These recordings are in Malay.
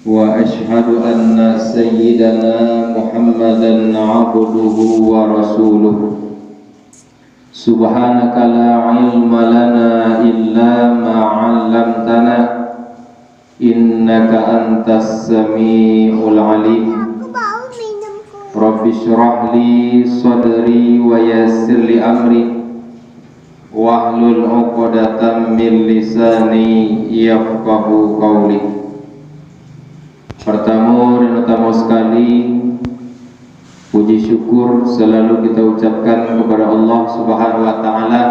وأشهد أن سيدنا محمدا عبده ورسوله سبحانك لا علم لنا إلا ما علمتنا إنك أنت السميع العليم رب اشرح لي صدري ويسر لي أمري واحلل عقدة من لساني yafqahu qawli. Pertama dan utama sekali, puji syukur selalu kita ucapkan kepada Allah Subhanahu wa taala.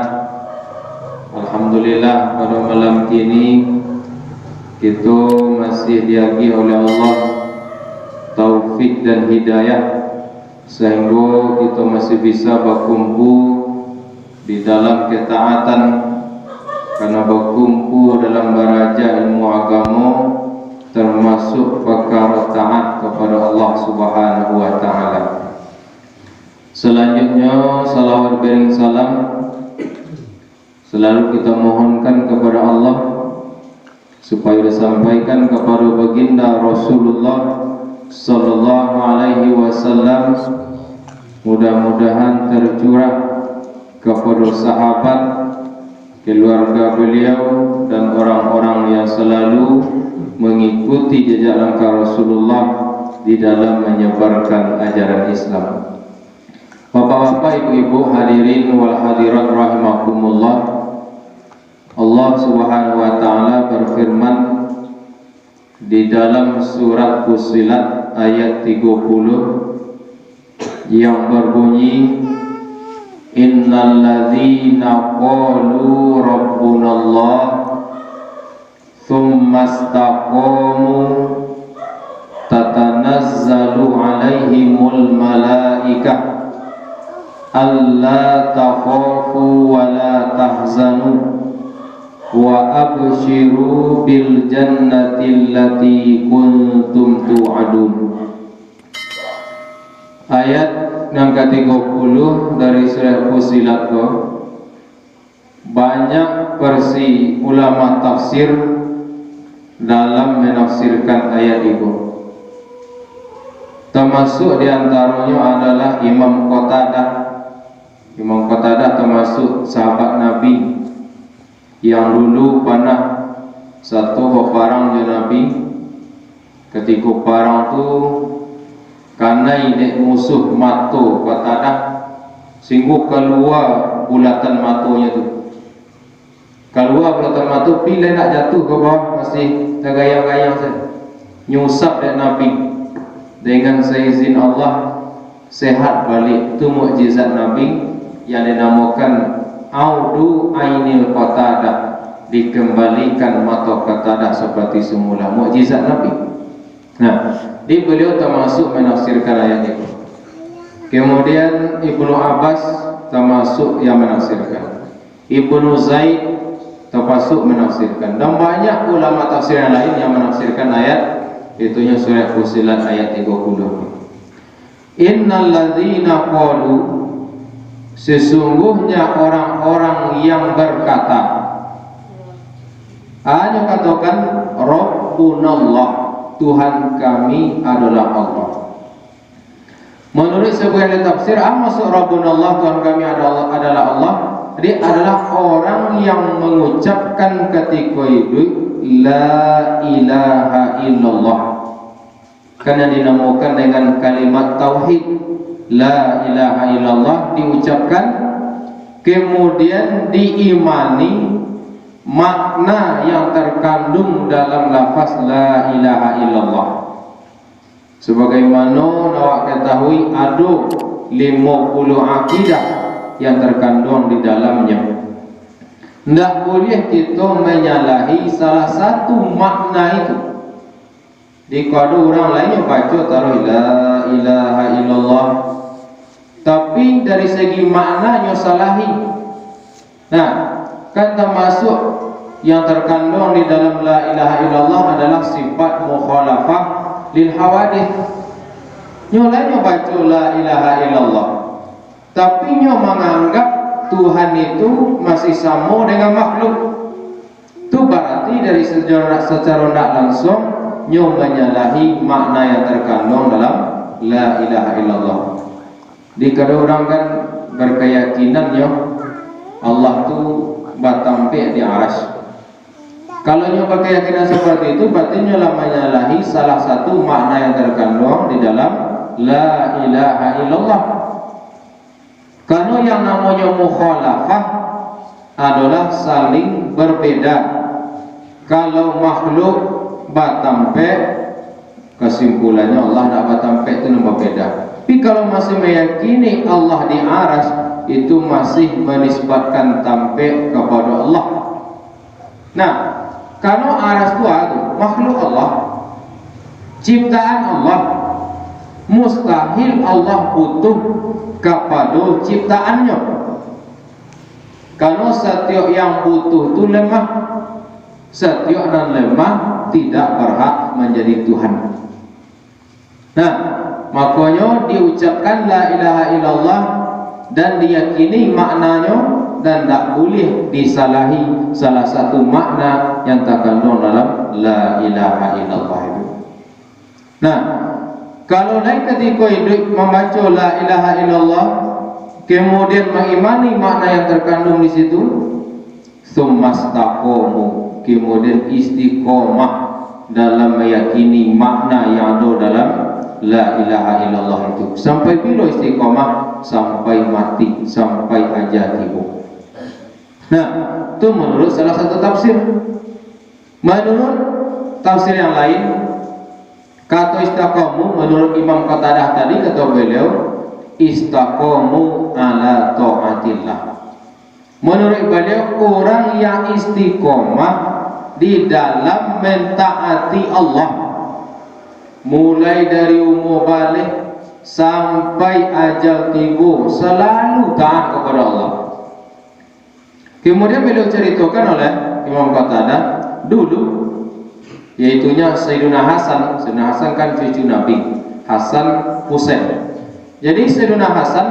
Alhamdulillah pada malam ini kita masih diagi oleh Allah taufik dan hidayah sehingga kita masih bisa berkumpul di dalam ketaatan, karena berkumpul dalam beraja ilmu agama termasuk perkara taat kepada Allah Subhanahu wa taala. Selanjutnya salawat bering salam selalu kita mohonkan kepada Allah supaya disampaikan kepada baginda Rasulullah sallallahu alaihi wasallam, mudah-mudahan tercurah kepada sahabat, keluarga beliau dan orang-orang yang selalu mengikuti jejak langkah Rasulullah di dalam menyebarkan ajaran Islam. Bapak-bapak, ibu-ibu, hadirin wal hadirat rahimakumullah. Allah Subhanahu wa taala berfirman di dalam surat Fussilat ayat 30 yang berbunyi, Innal ladzina qalu rabbunallah thumma istaqamu tatanazzalu alaihimul malaikah alla takhafu wa la tahzanu wa abshiru bil jannati allati kuntum tu'adun. Ayat yang ke-30 dari surah Fussilat. Banyak versi ulama tafsir dalam menafsirkan ayat itu. Termasuk diantaranya adalah Imam Qatadah. Imam Qatadah termasuk sahabat Nabi yang dulu pernah satu peperang dengan Nabi. Ketika perang tu karena ini musuh mata Qatadah, sehingga keluar bulatan matanya tu. Keluar bulatan mata, bila nak jatuh ke bawah masih tergayang-gayang saja. Nyusap dari Nabi dengan seizin Allah sehat balik. Itu mukjizat Nabi yang dinamakan Audu Ainil Qatadah, dikembalikan mata Qatadah seperti semula. Mukjizat Nabi. Nah, di beliau termasuk menafsirkan ayat itu. Kemudian Ibnu Abbas termasuk yang menafsirkan. Ibnu Zaid termasuk menafsirkan. Dan banyak ulama tafsir yang lain yang menafsirkan ayat itunya surah Fussilat ayat 30. Innal ladzina qalu, sesungguhnya orang-orang yang berkata, hanya katakan Rabbunallah, Tuhan kami adalah Allah. Menurut sebuah tafsir, maksud Rabbunallah, Tuhan kami adalah Allah, dia adalah orang yang mengucapkan ketika hidup La ilaha illallah, karena dinamakan dengan kalimat tauhid. La ilaha illallah diucapkan, kemudian diimani makna yang terkandung dalam lafaz la ilaha illallah. Sebagaimana awak ketahui ada 50 akidah yang terkandung di dalamnya. Tidak boleh kita menyalahi salah satu makna itu. Di kalau orang lain yang baca taruh la ilaha illallah, tapi dari segi maknanya salahi. Nah, kan termasuk yang terkandung di dalam la ilaha illallah adalah sifat mukhalafah lil hawadith. Nyolanya baca la ilaha illallah, tapi nyo menganggap Tuhan itu masih sama dengan makhluk. Itu berarti dari secara tidak langsung nyo menyalahi makna yang terkandung dalam la ilaha illallah. Di kada orang kan berkeyakinan nyo Allah tu batampe di aras. Kalau nyo berkeyakinan seperti itu, berarti nyo lah menyalahi salah satu makna yang terkandung di dalam la ilaha illallah. Karena yang namanya mukhalafah adalah saling berbeda. Kalau makhluk batampe, kesimpulannya Allah nak batampe itu nombor beda. Tapi kalau masih meyakini Allah di aras, itu masih menisbatkan tampe kepada Allah. Nah, kalau aras itu makhluk Allah, ciptaan Allah, mustahil Allah butuh kepada ciptaannya. Kalau setiap yang butuh itu lemah, setiap dan lemah tidak berhak menjadi Tuhan. Nah, makanya diucapkan la ilaha illallah dan diyakini maknanya dan tak boleh disalahi salah satu makna yang terkandung dalam la ilaha illallah itu. Nah, kalau lain ketika hidup membaca la ilaha illallah kemudian mengimani makna yang terkandung di situ, summastaqamu, kemudian istiqomah dalam meyakini makna yang ada dalam la ilaha illallah itu. Sampai bila istiqomah? Sampai mati, sampai ajal tiba. Nah, itu menurut salah satu tafsir. Menurut tafsir yang lain, kata istiqamu menurut Imam Qatadah tadi, kata beliau istiqamu ala ta'atillah. Menurut beliau orang yang istiqomah di dalam mentaati Allah, mulai dari umur balik sampai ajal tiba, selalu taat kepada Allah. Kemudian beliau ceritakan oleh Imam Qatadah dulu, yaitunya Sayyidina Hasan. Sayyidina Hasan kan cucu Nabi, Hasan Husain. Jadi Sayyidina Hasan,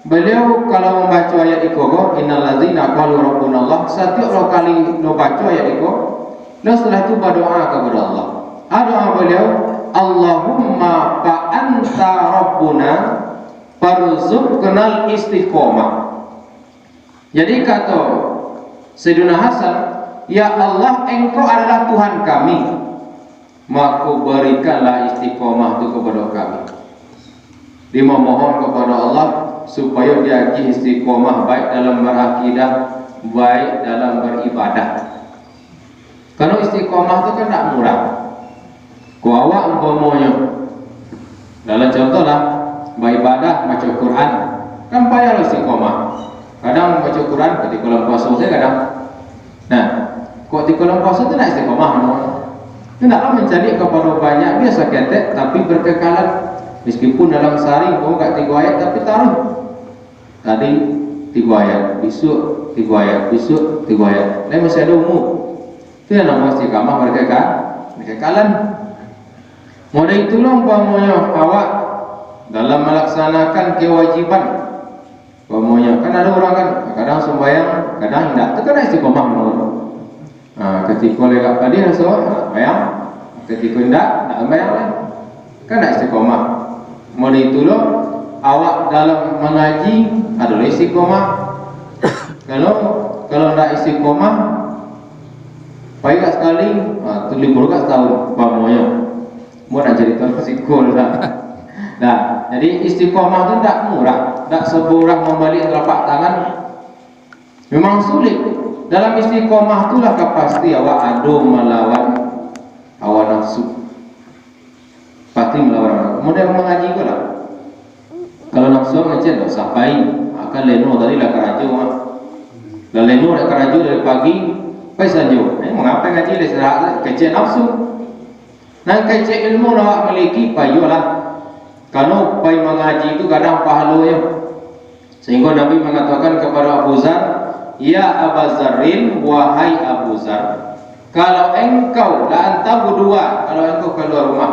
beliau kalau membaca ayat iko, innal ladzina qalu rabbuna Allah, setiap kali membaca ayat iko, lalu setelah itu berdoa kepada Allah. Doa beliau, Allahumma fa anta rabbuna farzuqnal istiqomah. Jadi kata Sayyidina Hasan, ya Allah, engkau adalah Tuhan kami, maka berikanlah istiqomah itu kepada kami. Dia memohon kepada Allah supaya dia istiqomah baik dalam berakidah, baik dalam beribadah. Karena istiqomah itu kan tak murah. Kau awak umpamanya, dalam contoh lah, beribadah baca Quran, kan payah istiqomah. Kadang baca Quran ketika dalam puasa saya kadang. Nah, kok di dalam puasa itu nak istiqomah, tidaklah mencari kepada banyak biasa ketek, tapi berkekalan. Meskipun dalam sehari kau kat 3 ayat, tapi taruh tadi 3 ayat, besok 3 ayat, besok 3 ayat. Lain masih ada umur. Itu yang nama istiqamah berkekalan. Modal itulah umpamanya awak dalam melaksanakan kewajiban. Umpamanya kan ada orang kan kadang sembahyang, kadang tidak. Itu kan istiqomah menurut. Ketika lewat tadi rasa bayang, ketika tidak bayang lah. Kan tidak istiqomah. Modal itulah awak dalam mengaji adalah istiqomah. Kalau tidak istiqomah, baik sekali, libur kat setahun umpamanya. Mau nak jadi tuan psikol lah. Nah, jadi istiqomah itu tidak murah, tidak seburah membalik telapak tangan. Memang sulit. Dalam istiqomah itulah pasti awak adu melawan hawa nafsu. Pasti melawan. Kemudian mengaji pula. Kalau nafsu macam tak sampai, akan leno tadi lah keraju. Dan leno nak keraju dari pagi, sampai sanjung. Mengapa ngaji le serah kecil nafsu? Nah, kecil ilmu awak miliki payulah. Kalau pai mengaji itu kadang pahalanya. Sehingga Nabi mengatakan kepada Abu Zar, ya Abu Zarrin, wahai Abu Zar, kalau engkau la anta berdua, kalau engkau keluar rumah,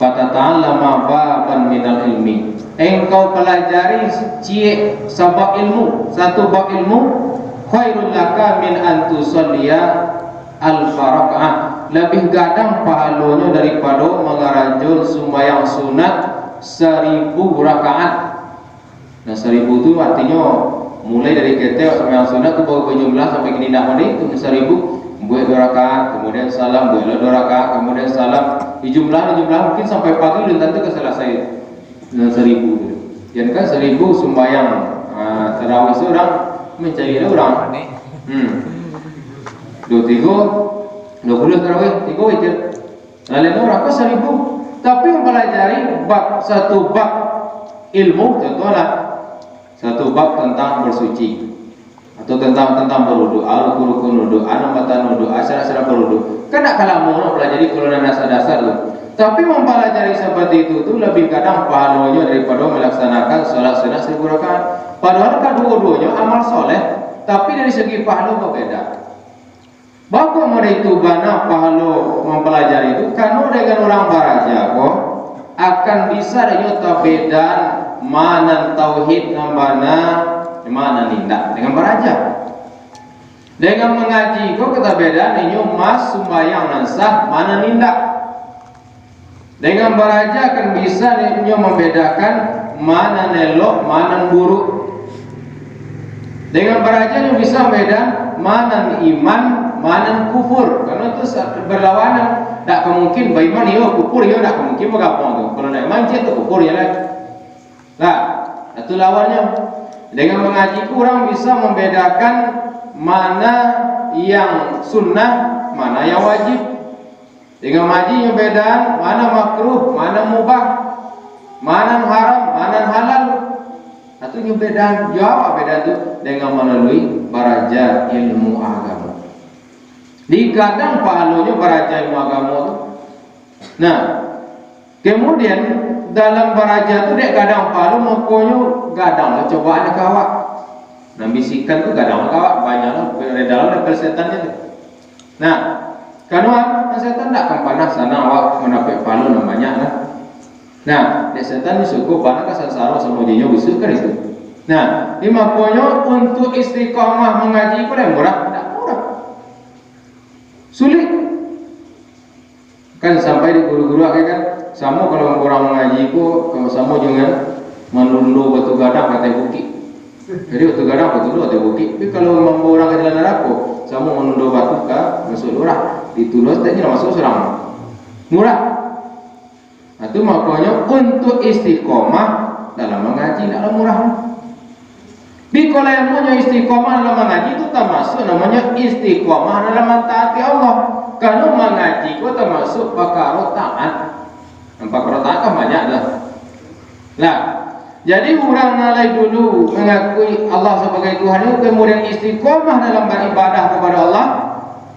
fatata'allama baban minal ilmi, engkau pelajari sabab ilmu, satu bab ilmu, khairul laka min an tusalliya al-faraqah, lebih gadang pahalanya daripada mengarajul sembahyang sunat 1000 rakaat. Nah 1000 itu artinya mulai dari kita sembahyang sunat itu baru berjumlah sampai kini nak mandi itu 1000 buat 2 rakaat, kemudian salam, buat 2 rakaat, kemudian salam, dijumlah mungkin sampai pagi belum tentu selesai 1000. Jadi kan 1000 sembahyang tarawih seorang mencari orang. 20 tarawih 3 witir. Lalu orang kok 1000, tapi mempelajari satu bab ilmu, contohnya satu bab tentang bersuci atau tentang berwudu, rukun wudu, anamatan wudu, asar-asar berwudu. Kan tak kalah mau pelajari kalau dasar-dasar tu. Tapi mempelajari seperti itu tu lebih kadang pahalanya daripada melaksanakan salat sunat 1000 rakaat. Padahal kedua-duanya amal soleh, tapi dari segi pahala berbeda. Bapak mereka itu bana pahala mempelajari itu karena dengan orang baraja kok akan bisa nyata beda mana tauhid mana nindak dengan baraja. Dengan mengaji kok kita beda ninyo mas sembahyang nansah mana nindak. Dengan baraja akan bisa ninyo membedakan mana nelok mana buruk. Dengan baraja ninyo bisa membedakan mana iman mana kufur, karena itu berlawanan. Tak mungkin beriman yo kufur yo tak mungkin bergabung tu. Kalau nak iman je tu kufur ya lah. Lah, itu lawannya. Dengan mengaji kurang bisa membedakan mana yang sunnah, mana yang wajib. Dengan mengaji yang beda mana makruh, mana mubah, mana haram, mana halal. Itu yang beda, jawab beda tu dengan melalui baraja ilmu agama. Digadang pahalanya baraja ilmu agama tu. Nah, kemudian dalam baraja tu dia gadang pahala, makanya gadang lah cobaan kawak. Nah, bisikan tu gadang kawak banyaklah dalam setannya tu. Nah, karena setan tak akan panas sana awak mendapat pahala namanya lah. Nah, setan ni suku panas ke sansara sama dia bisa kan itu. Nah, ini makanya untuk istiqamah mengaji pada murah. Sulit kan sampai di guru-guru kan sama kalau orang mengaji ku kalau sama jangan menundu batu gadang kata bukit. Jadi batu gadang batu dulu kata bukit. Tapi kalau membawa orang ke jalan neraka sama menundu batu ke masuk lurah ditulus tak jelas masuk serang murah. Itu makanya untuk istiqomah dalam mengaji dalam murah. Di kalau yang punya istiqomah dalam mengaji itu termasuk namanya istiqomah dalam mentaati Allah. Kalau mengaji itu termasuk perkara taat. Perkara taat kan banyak lah. Nah, jadi orang nalai dulu mengakui Allah sebagai Tuhan itu kemudian istiqomah dalam beribadah kepada Allah.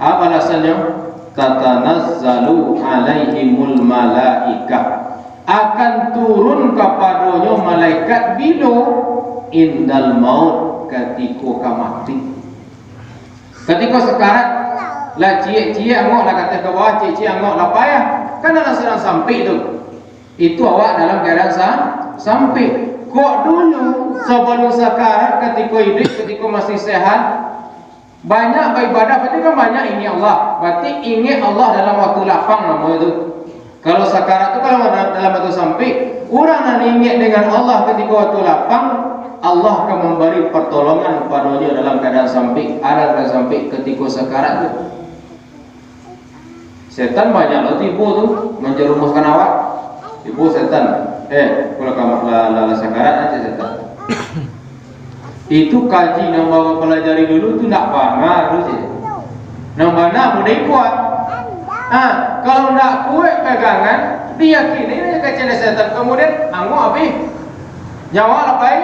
Apa alasannya? Tatanazzalu alaihimul malaikah. Akan turun kepadanya malaikat bila indal maut ketika mati. Ketika sekarat lah cie angok lah kata ke bawah cie angok lah payah kan dalam sedang sampai itu awak dalam keadaan sampai kok dulu sebelum sekarat ketika hidup ketika masih sehat banyak beribadah berarti kan banyak ingat Allah berarti ingat Allah dalam waktu lapang namanya itu. Kalau sekarat itu kalau dalam waktu sampai orang yang ingat dengan Allah ketika waktu lapang Allah akan memberi pertolongan padanya dalam keadaan sampai ketika sekarat itu. Setan banyak lo tipu tu menjerumuskan awak. Tipu setan. Kalau kamu lala sekarat aja setan. Itu kaji yang bawa pelajari dulu tu nak bangga tu je. Nak bangga mudah kuat. Kalau nak kuat pegangan, diyakini dia kecil setan. Kemudian anggo habis. Nyawa lepai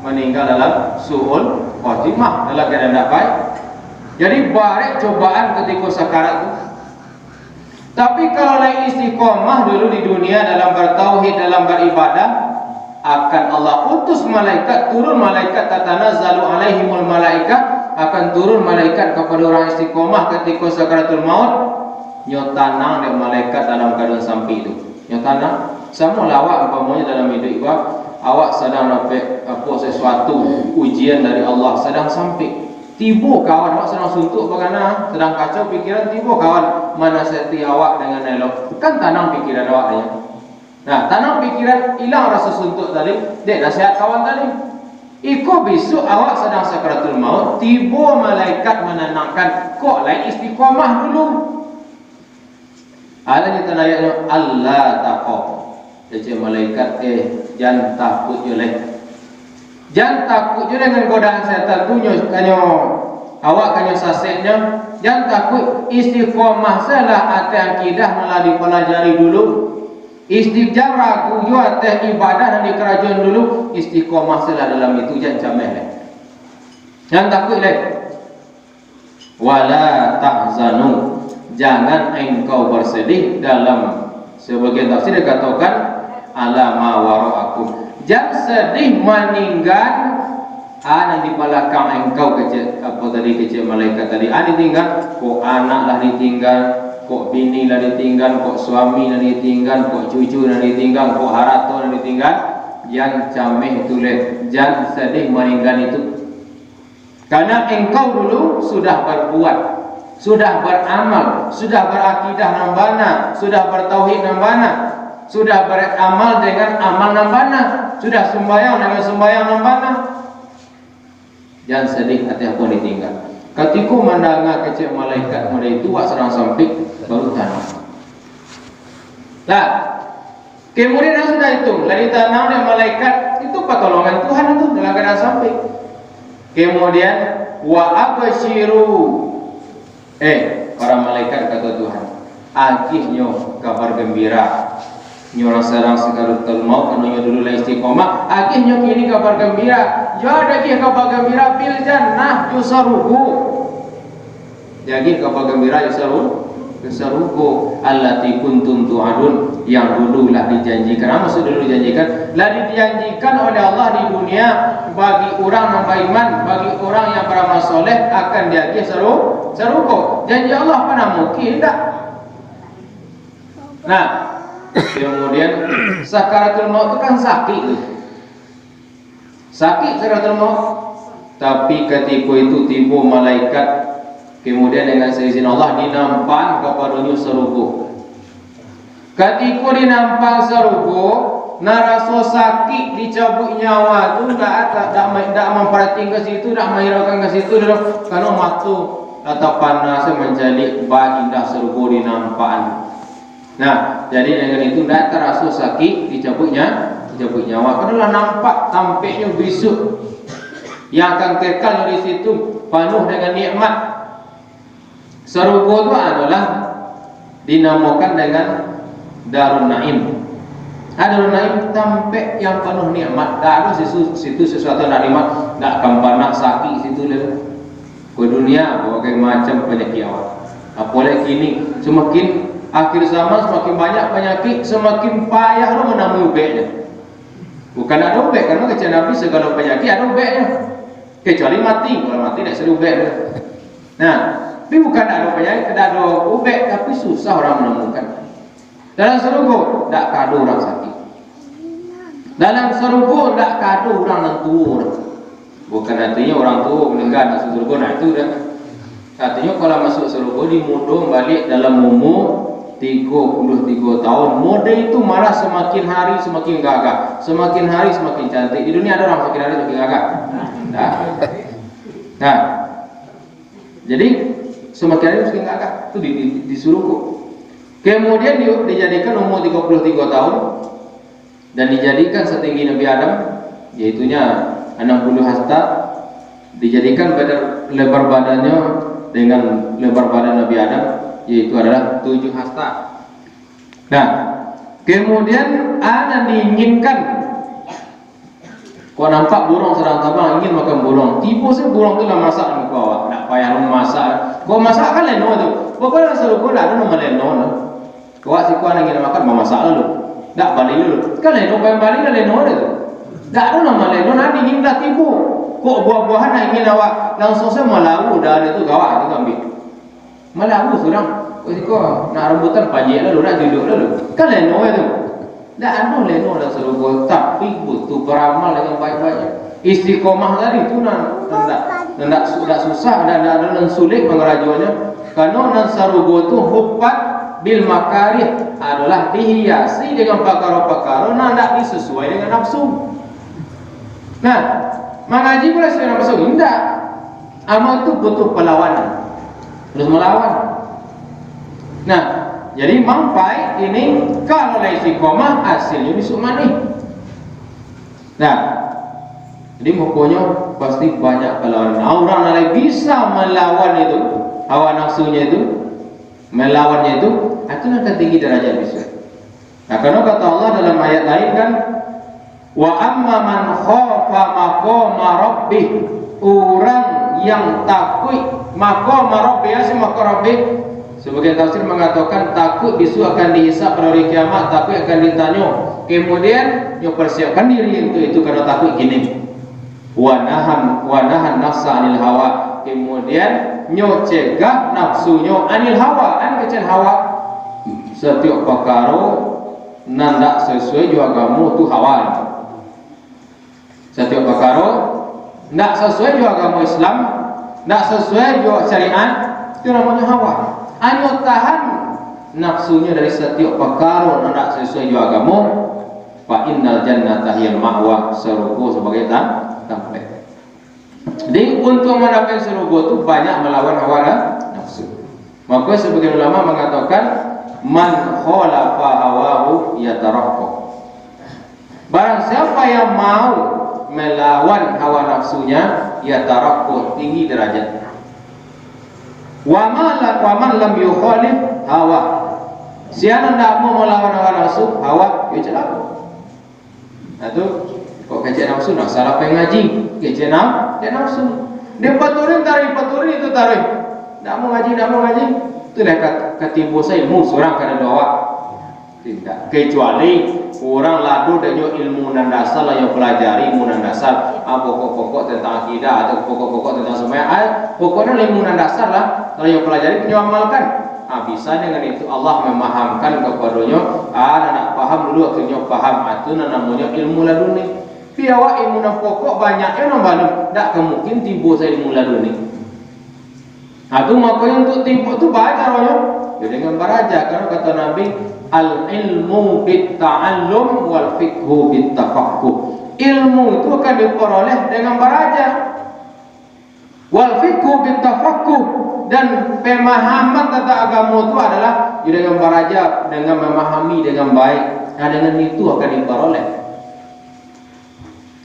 meninggal dalam su'ul khotimah dalam keadaan tidak baik. Jadi baik cobaan ketika sekarat itu. Tapi kalau lagi istiqomah dulu di dunia dalam bertauhid dalam beribadah akan Allah utus malaikat turun malaikat tatanazzalu alaihimul malaikat akan turun malaikat kepada orang istiqomah ketika sakaratul maut nyotanang dan malaikat dalam keadaan sampai itu. Nyotanang sama lawak umpamanya dalam hidup awak sedang dapat sesuatu ujian dari Allah sedang sampai Tiba kawan awak sedang suntuk bagaimana, sedang kacau pikiran, tiba kawan mana seti awak dengan elok. Kan tanam pikiran awak ya. Nah, tanam pikiran, hilang rasa suntuk tadi. Dek nasihat kawan tadi. Iko besok awak sedang sakaratul maut, tiba malaikat menenangkan, kok lain istiqomah dulu. Ada kita ayatnya Allah taqwa. Jadi malaikat jangan takut je leh. Jangan takut je dengan godaan setan tu kanyo awak kanyo sasetnya. Jangan takut, istiqomah salah atas akidah malah dipelajari dulu. Istiqjam ragu yo atas ibadah dan di kerajaan dulu. Istiqomah salah dalam itu jangan cameh leh. Jangan takut leh. Wala tahzanu, jangan engkau bersedih. Dalam sebagian tafsir dikatakan ala ma wara'akum, jangan sedih meninggal yang di belakang engkau kecil. Apa tadi kecil malaikat tadi ditinggal, kok anak lah ditinggal, kok bini lah ditinggal, kok suami lah ditinggal, kok cucu lah ditinggal, kok harato lah ditinggal. Jangan cameh itu leh, jangan sedih meninggal itu. Karena engkau dulu sudah berbuat, sudah beramal, sudah berakidah nambana, sudah bertauhid nambana, sudah beramal dengan amal nambana, sudah sembahyang dengan sembahyang nambana. Jangan sedih hati aku ditinggal. Ketika mendengar kecil malaikat mulai tua serang samping baru tanam. Nah, kemudian sudah itu lari tanam dan malaikat itu pertolongan Tuhan itu dalam keadaan samping. Kemudian wa absyiru, para malaikat kata Tuhan, agihnya kabar gembira. Nyo sarang sakaratul maut anu nyo dulu la istiqomah, agihnya kini kabar gembira. Yo ada ki kabar gembira bil jannah yusaruhu. Jadi kabar gembira yusaruhu allati kuntum tu'adun, yang dululah dijanjikan. Apa maksud dulu dijanjikan? Lah dijanjikan oleh Allah di dunia bagi orang yang beriman, bagi orang yang beramal soleh akan diagih saruko. Janji Allah pernah mungkin tak? Nah, kemudian sakaratul maut itu kan sakit tu. Sakit sakaratul maut. Tapi ketika itu tiba malaikat, kemudian dengan seizin Allah dinampak kepadanya serugo. Ketika dinampak serugo, naraso sakit dicabut nyawa tu tak memperhatikan ke situ, tak menghiraukan ke situ dulu. Karena mata atau panas menjadi bah indah serugo dinampak. Nah, jadi dengan itu tidak terasa sakit dicabut nyawa. Karena nampak tampaknya besok yang akan kekal di situ penuh dengan nikmat. Serugo itu adalah dinamakan dengan Darun Naim. Darun Naim tampak yang penuh nikmat. Tak ada situ sesuatu yang nikmat, tak akan pernah sakit situ le. Ke dunia berbagai macam penyakit awak. Apalagi kini semakin akhir zaman semakin banyak penyakit, semakin payah lo menamui ubeknya. Bukan ada ubek, karena kecil Nabi segala penyakit ada ubeknya. Kecuali mati, kalau mati tidak seru ubek. Nah, tapi bukan ada penyakit, tidak ada ubek, tapi susah orang menemukan. Dalam serugo, tidak kado orang sakit. Dalam serugo, tidak kado orang yang tua. Bukan artinya orang tua meninggal masuk serugo, nah itu dah. Artinya kalau masuk serugo dimudung balik dalam umur 33 tahun. Mode itu malah semakin hari semakin gagah, semakin hari semakin cantik. Di dunia ada orang semakin hari semakin gagah. Nah, jadi semakin hari semakin gagah itu disuruh. Kemudian dijadikan umur 33 tahun dan dijadikan setinggi Nabi Adam, yaitunya 60 hasta. Dijadikan lebar badannya dengan lebar badan Nabi Adam, yaitu adalah 7 hasta. Nah, kemudian ada diinginkan. Kau nampak burung sedang terbang, ingin makan burung. Tipu sih burung tu lah masak dengan kau awak. Tak payah lu masak. Kau masak kan leno tu. Pokoknya suruh kau lah, lu nama leno tu. Kau si kau ingin makan, mau masak lalu. Tak balik dulu. Kan leno pengen balik lah leno tu. Tak ada nama leno, nanti ingin dah tipu. Kok buah-buahan nak ingin awak langsung saya malau dah itu gawat itu ambil. Malau surang. Kau nak rambutan pajak lalu, nak duduk lalu. Kan leno tu. Tak ada leno dah serugo, tapi butuh beramal dengan baik-baik. Istiqomah tadi tu nak Tidak susah, dan sulit mengerajuannya. Karena nan sarugo tu hubbat bil makarih adalah dihiasi dengan perkara-perkara nan tidak disesuai dengan nafsu. Nah, mengaji boleh sesuai nafsu? Tidak. Amal itu butuh perlawanan, harus melawan. Nah, jadi mampai ini kalau istiqomah hasilnya disumani. Nah, jadi pokoknya pasti banyak perlawanan. Orang yang bisa melawan itu hawa nafsunya itu, melawannya itu nanti tinggi derajat bisa. Nah, karena kata Allah dalam ayat lain kan, wa amma man khafa maqama rabbih, orang yang takut maqama rabbih, sebagian tafsir mengatakan takut besok akan dihisab pada hari kiamat, takut akan ditanya, kemudian dia persiapkan diri untuk itu karena takut gini. Wa nahan nafsa anil hawa, kemudian nyo cegah nafsunyo anil hawa, kecil hawa. Setiap perkara nanda sesuai juga agama tu hawa. Setiap perkara ndak sesuai juga agama Islam, ndak sesuai juga syariat, itu namanya hawa. Anyo tahan nafsunya dari setiap perkara ndak sesuai juga agama, fa innal jannata hiyal ma'wa, surga sebagai tempat. Jadi untuk mendapatkan surga itu banyak melawan hawa nafsu. Maka sebagian ulama mengatakan man khalafa hawahu yatarakka. Barang siapa yang mau melawan hawa nafsunya yatarakka, tinggi derajatnya. Wa man lam yukhalif hawa. Siapa tidak mau melawan hawa nafsu, hawa ya celaka. Itu kok kecil nafsu nak salah pengaji, kecil nafsu. Dia paturin itu tarik. Nak mau ngaji, itu dah ketipu saya ilmu seorang kada doa. Tidak. Kecuali orang ladu dengan ilmu nan dasar lah yang pelajari ilmu nan dasar, pokok-pokok tentang akidah atau pokok-pokok tentang semuanya. Pokoknya ilmu nan dasar lah kalau yang pelajari menyamalkan. Bisa dengan itu Allah memahamkan kepadanya. Nak paham dulu akhirnya paham. Itu namanya ilmu laduni. Piawa ilmu nan pokok banyaknya namanya tak mungkin timbul saya ilmu laduni. Itu makanya untuk timbul itu baca rohnya ya dengan beraja. Karena kata Nabi, al ilmu bit ta'allum wal fiqhu bit tafaqquh. Ilmu itu akan diperoleh dengan beraja. Wal fiqhu bit tafaqquh, dan pemahaman tentang agama itu adalah dengan beraja, dengan memahami dengan baik. Nah, dengan itu akan diperoleh.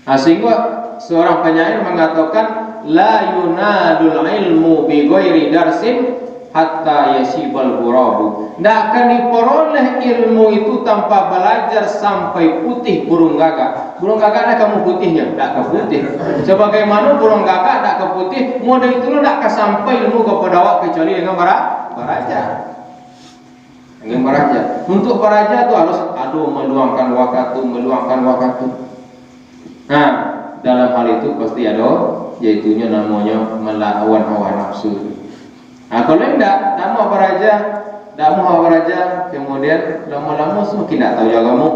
Sehingga seorang penyair mengatakan la yunadul ilmu bi ghairi darsin hatta yasibal ghurabu. Tidak akan diperoleh ilmu itu tanpa belajar sampai putih burung gagak. Burung gagak ada kamu putihnya, tidak ke putih. Sebagaimana burung gagak tidak ke putih, model itu tidak akan sampai ilmu kepada awak kecuali dengan beraja. Dengan beraja. Untuk beraja itu harus meluangkan waktu. Nah, dalam hal itu pasti ada, yaitunya namanya melawan hawa nafsu. Nah, kalau tidak mau beraja, kemudian lama-lama semakin tidak tahu agama.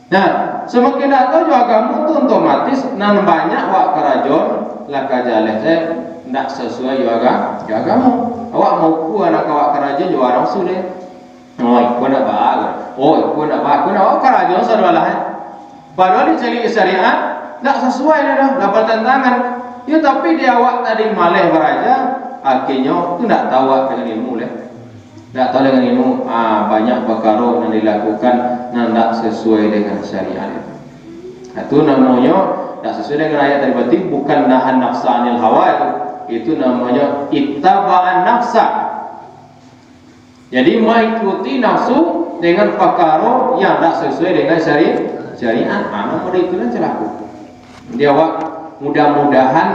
Nah, semakin tidak tahu agama itu otomatis nan banyak wak kerajon lah kajaleh saya tidak sesuai agama. Awak mau ku anak awak kerajon juga nafsu deh. Ku nak awak kerajon saudara. Padahal dicari syariat tidak sesuai dah, dapat tantangan. Ya tapi dia awak tadi maleh beraja, akhirnya tu tidak tahu dengan ilmu leh. Tidak tahu dengan ilmu, banyak perkara yang dilakukan yang tidak sesuai dengan syariat itu. Itu namanya tidak sesuai dengan ayat tadi, berarti bukan nahan nafsa anil hawa itu namanya ittaba'an nafsa. Jadi mengikuti nafsu dengan perkara yang tidak sesuai dengan syariat. Anak pada itu kan celaka. Dia awak mudah-mudahan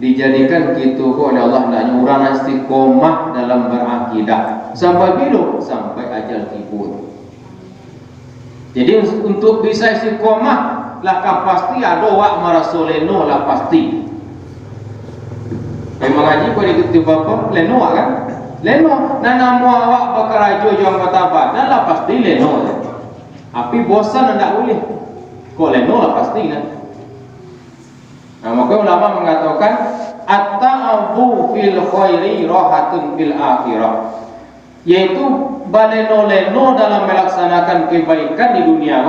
dijadikan gitu oleh Allah, hendaknya orang istiqomah dalam berakidah sampai bila? Sampai ajal tiba. Jadi untuk bisa istiqomah lah pasti ada awak merasa leno lah pasti. Memang ngaji pada ikut bapak leno kan? Leno. Nah nama awak bakarajo yang kata badan lah pasti leno. Tapi bosan tidak boleh. Kok leno lah pasti kan. Nah, maka ulama mengatakan at-ta'abu fil khairi rahatun fil akhirah, yaitu baleno-leno dalam melaksanakan kebaikan di dunia.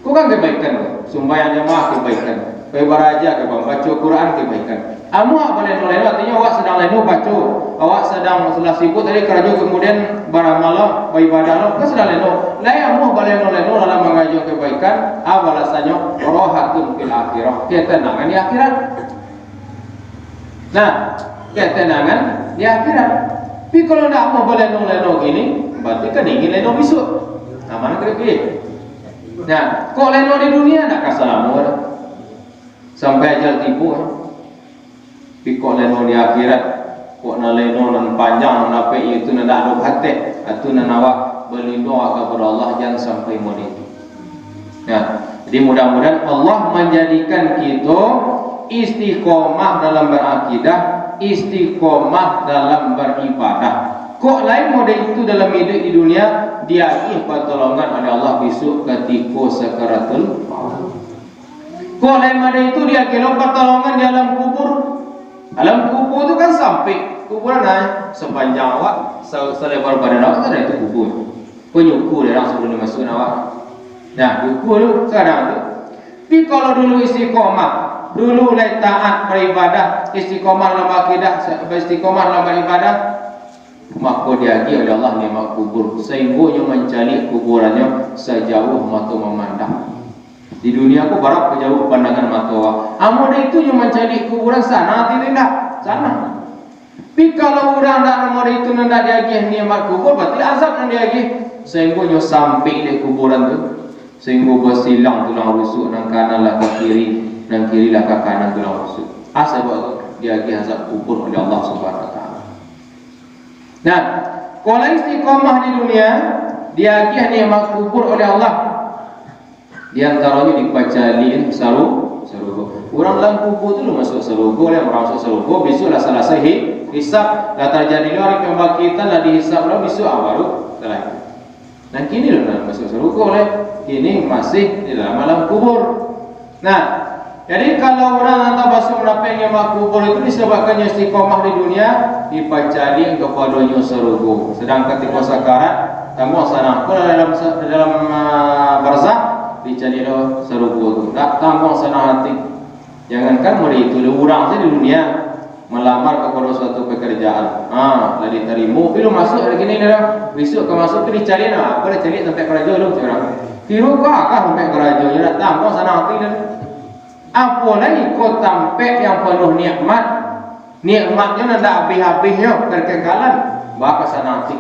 Kau kan kebaikan, sembahyang jamaah kebaikan, beraja kebaikan, baca Quran kebaikan. Amu baleno-leno artinya awak sedang leno baca, awak sedang setelah sibuk tadi kerja kemudian beramal beribadah, kau sedang leno. Lai amu baleno-leno dalam mengajar kebaikan, balasannya rahatun fil akhirah, ketenangan di akhirat. Nah, ketenangan di akhirat. Tapi kalau tidak mau baleno-leno gini, berarti kan ingin leno besok. Nah, mana kira-kira? Nah, kok leno di dunia nak kasalamu sampai ajal tipu. Tapi kok leno di akhirat, kok na leno nan panjang nape itu na dak hati, atu na nawak berlindung kepada Allah jangan sampai mau itu. Nah, jadi mudah-mudahan Allah menjadikan kita istiqomah dalam berakidah, istiqomah dalam beribadah. Kok lain model itu dalam hidup di dunia, dia pertolongan oleh Allah besok ketika sakaratul maut. Kok lain model itu dia kira pertolongan di alam kubur. Alam kubur itu kan sampai kuburan sepanjang awak, selebar badan awak ada itu kubur. Penyukur dia orang sebelum masuk awak. Nah, kubur itu sekarang tu. Tapi kalau dulu istiqomah, dulu taat beribadah, istiqomah dalam akidah, istiqomah dalam beribadah, maka diagi oleh Allah nikmat kubur sehingga mencari kuburannya sejauh mata memandang. Di dunia aku barak jauh pandangan mata awak. Amun itu yang mencari kuburan sana tidak sana. Tapi kalau orang nak nomor itu nak diagi nikmat kubur, berarti azab nak diagi sehingga sampai di kuburan tu, sehingga bersilang tulang rusuk nang kanan lah ke kiri, nang kiri lah ke kanan tulang rusuk. Asal buat diagi azab kubur oleh Allah Subhanahu Wa Taala. Nah, kalau istiqomah di dunia, diagi nikmat kubur oleh Allah. Di antaranya dipacalin sarugo. Orang dalam kubur tu masuk sarugo, orang masuk sarugo, besoklah selesai hisab, dah terjadi hari pembangkitan, dah dihisab lah besok baru selesai. Dan kini dah masuk sarugo kini masih di dalam alam kubur. Nah, jadi kalau orang hantar basuh menapainya mak kubur itu disebabkan istiqomah di dunia, dipacalin kepadanya sarugo. Sedang ketika sakarat, tamu sana pun dalam barzakh dicari lo sarugo tu. Tak tamu sana hati. Jangankan murid itu orang saja di dunia melamar kepada suatu pekerjaan. Lah diterima, belum masuk lagi ni dah. Besok ke masuk tu dicari apa dah cari sampai kerja lu orang. Kira kah sampai kerja je dah tamu sana hati dah. Apalagi kau tampek yang penuh nikmat, nikmatnya tidak habis-habisnya kekekalan, bahkan sana hati.